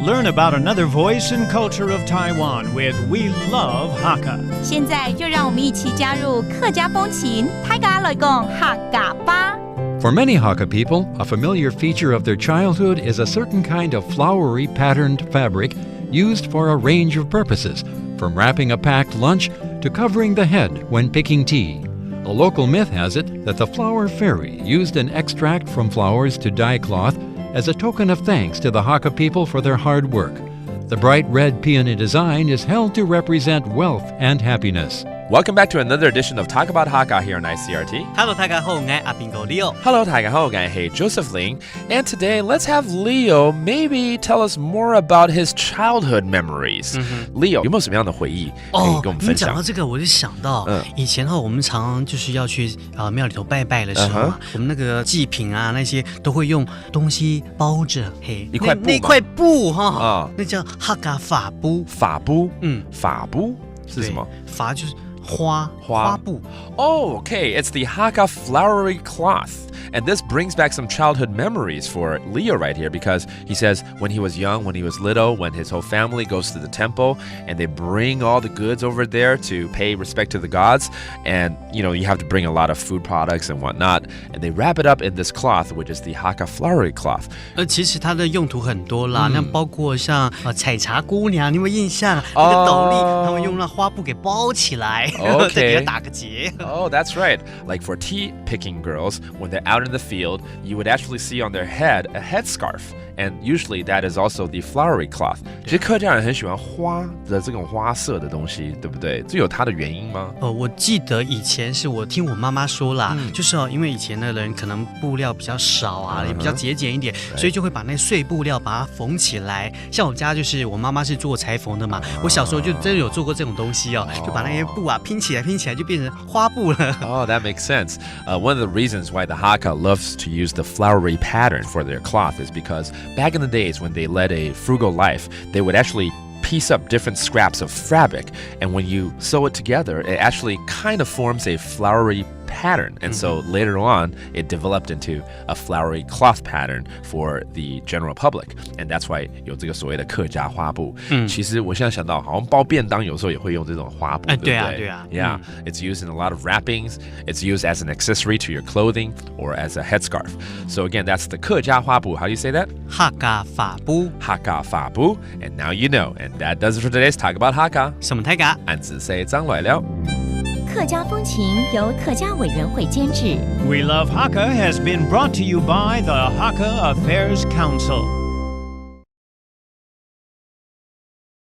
Learn about another voice and culture of Taiwan with We Love Hakka. 现在就让我们一起加入客家风情，大家来讲客家吧。For many Hakka people, a familiar feature of their childhood is a certain kind of flowery patterned fabric used for a range of purposes, from wrapping a packed lunch to covering the head when picking tea. A local myth has it that the flower fairy used an extract from flowers to dye cloth as a token of thanks to the Hakka people for their hard work. The bright red peony design is held to represent wealth and happiness. Welcome back to another edition of Talk About Hakka here on Icrt. Hello， 大家好，我係阿邊個 Leo。Hello, 大家好，我係 Joseph Ling. And today, let's have Leo maybe tell us more about his childhood memories. Leo, 有沒有什麼樣的回憶可以跟我們分享？你講到這個，我就想到，以前我們常就是要去廟裡頭拜拜的時候嘛，我們那個祭品啊那些都會用東西包着，嘿，一塊布那塊布哈，那叫客家法布。法布，法布是什麼？法就是花布。Oh, okay. It's the Hakka flowery cloth. And this brings back some childhood memories for Leo right here because he says when he was young, when he was little, when his whole family goes to the temple and they bring all the goods over there to pay respect to the gods. And, you have to bring a lot of food products and whatnot. And they wrap it up in this cloth, which is the Hakka flowery cloth. 其實它的用途很多啦，那包括像採茶姑娘，你有沒有印象？那個斗笠，他們用那花布給包起來，再給它打個結。Oh, that's right. Like for tea picking girls, when they're out in the field, you would actually see on their head a headscarf. And usually that is also the flowery cloth. 其實客家人很喜歡花的這種花色的東西，對不對？這有它的原因嗎？我記得以前是我聽我媽媽說啦，就是因為以前的人可能布料比較少啊，也比較節儉一點，所以就會把那碎布料把它縫起來。像我家就是我媽媽是做裁縫的嘛，我小時候就真的有做過這種東西哦，就把那些布啊拼起來就變成花布了。Oh, that makes sense. One of the reasons why the Hakka loves to use the flowery pattern for their cloth is because back in the days when they led a frugal life, they would actually piece up different scraps of fabric, and when you sew it together, it actually kind of forms a flowery pattern. And so later on, it developed into a flowery cloth pattern for the general public. And that's why 有这个所谓的客家花布。其实我现在想到，好像包便当有时候也会用这种花布，对不对？对啊。Yeah, it's used in a lot of wrappings. It's used as an accessory to your clothing or as a headscarf. So again, that's the 客家花布. How do you say that? 客家法布。客家法布. And now you know. And that does it for today's Talk About Hakka. 什麼大家？俺只識張來了。客家風情由客家委員會監製。 We Love Hakka has been brought to you by the Hakka Affairs Council.